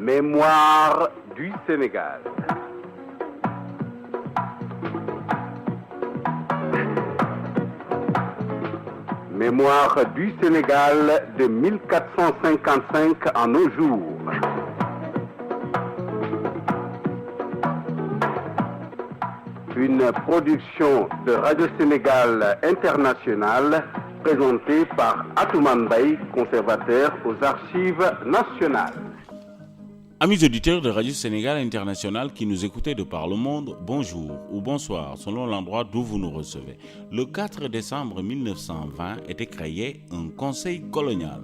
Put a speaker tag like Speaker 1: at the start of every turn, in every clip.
Speaker 1: Mémoire du Sénégal. Mémoire du Sénégal de 1455 à nos jours. Une production de Radio Sénégal International présentée par Atoumane Mbaye, conservateur aux Archives nationales.
Speaker 2: Amis auditeurs de Radio Sénégal International qui nous écoutez de par le monde, bonjour ou bonsoir selon l'endroit d'où vous nous recevez. Le 4 décembre 1920 était créé un conseil colonial.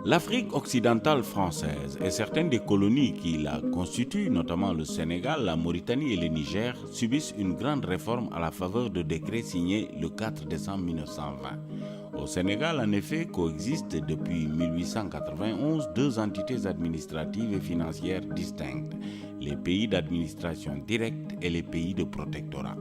Speaker 2: L'Afrique occidentale française et certaines des colonies qui la constituent, notamment le Sénégal, la Mauritanie et le Niger, subissent une grande réforme à la faveur de décrets signés le 4 décembre 1920. Au Sénégal, en effet, coexistent depuis 1891 deux entités administratives et financières distinctes, les pays d'administration directe et les pays de protectorat.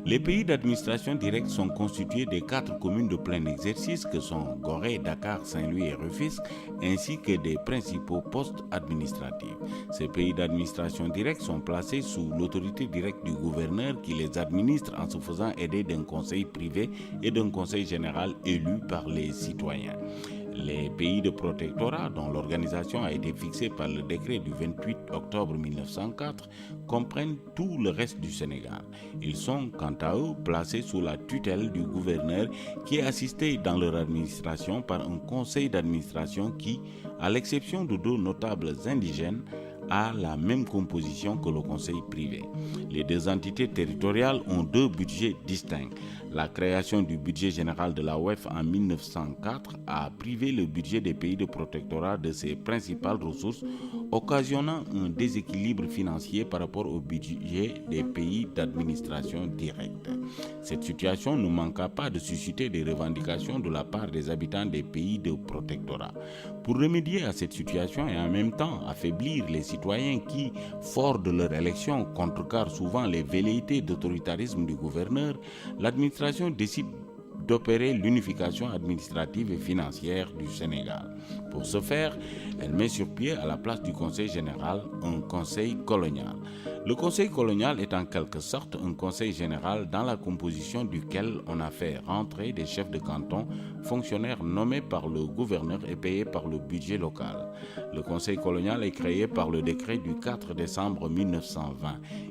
Speaker 2: Les pays d'administration directe sont constitués des 4 communes de plein exercice que sont Gorée, Dakar, Saint-Louis et Rufisque, ainsi que des principaux postes administratifs. Ces pays d'administration directe sont placés sous l'autorité directe du gouverneur qui les administre en se faisant aider d'un conseil privé et d'un conseil général élu par les citoyens. Les pays de protectorat, dont l'organisation a été fixée par le décret du 28 octobre 1904, comprennent tout le reste du Sénégal. Ils sont, quant à eux, placés sous la tutelle du gouverneur qui est assisté dans leur administration par un conseil d'administration qui, à l'exception de 2 notables indigènes, a la même composition que le conseil privé. Les 2 entités territoriales ont 2 budgets distincts. La création du budget général de la OEF en 1904 a privé le budget des pays de protectorat de ses principales ressources, occasionnant un déséquilibre financier par rapport au budget des pays d'administration directe. Cette situation ne manqua pas de susciter des revendications de la part des habitants des pays de protectorat. Pour remédier à cette situation et en même temps affaiblir les citoyens qui, forts de leur élection, contrecarrent souvent les velléités d'autoritarisme du gouverneur, l'administration décide d'opérer l'unification administrative et financière du Sénégal. Pour ce faire, elle met sur pied à la place du Conseil général un conseil colonial. Le conseil colonial est en quelque sorte un conseil général dans la composition duquel on a fait rentrer des chefs de canton, fonctionnaires nommés par le gouverneur et payés par le budget local. Le conseil colonial est créé par le décret du 4 décembre 1920.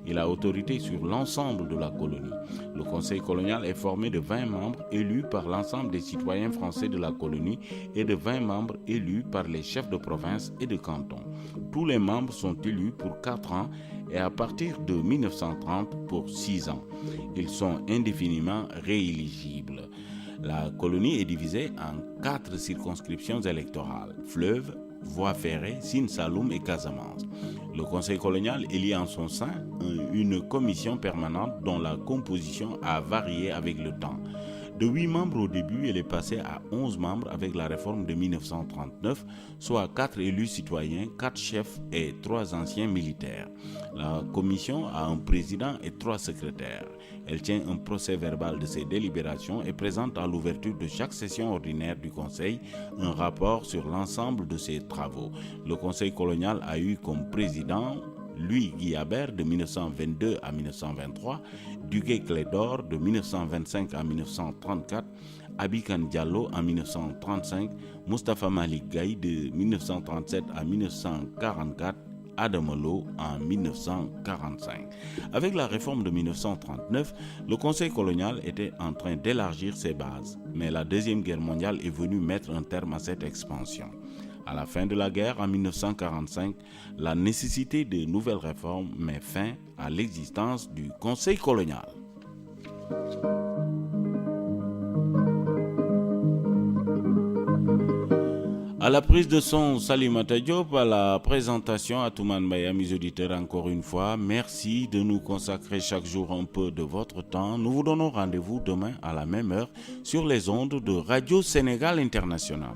Speaker 2: Il a autorité sur l'ensemble de la colonie. Le conseil colonial est formé de 20 membres élus par l'ensemble des citoyens français de la colonie et de 20 membres élus par les chefs de province et de canton. Tous les membres sont élus pour 4 ans et à partir de 1930 pour 6 ans. Ils sont indéfiniment rééligibles. La colonie est divisée en 4 circonscriptions électorales: Fleuve, Voie ferrée, Sine Saloum et Casamance. Le conseil colonial élit en son sein une commission permanente dont la composition a varié avec le temps. De 8 membres au début, elle est passée à 11 membres avec la réforme de 1939, soit 4 élus citoyens, 4 chefs et 3 anciens militaires. La commission a un président et 3 secrétaires. Elle tient un procès-verbal de ses délibérations et présente à l'ouverture de chaque session ordinaire du Conseil un rapport sur l'ensemble de ses travaux. Le Conseil colonial a eu comme président Louis Guillabert de 1922 à 1923, Duguay Clédor de 1925 à 1934, Abikan Diallo en 1935, Moustapha Malik Gaye de 1937 à 1944, Adamolo en 1945. Avec la réforme de 1939, le Conseil colonial était en train d'élargir ses bases, mais la Deuxième Guerre mondiale est venue mettre un terme à cette expansion. À la fin de la guerre, en 1945, la nécessité de nouvelles réformes met fin à l'existence du Conseil colonial. À la prise de son, Salimata Diop, à la présentation, Atoumane Mbaye, mes auditeurs, encore une fois, merci de nous consacrer chaque jour un peu de votre temps. Nous vous donnons rendez-vous demain à la même heure sur les ondes de Radio Sénégal International.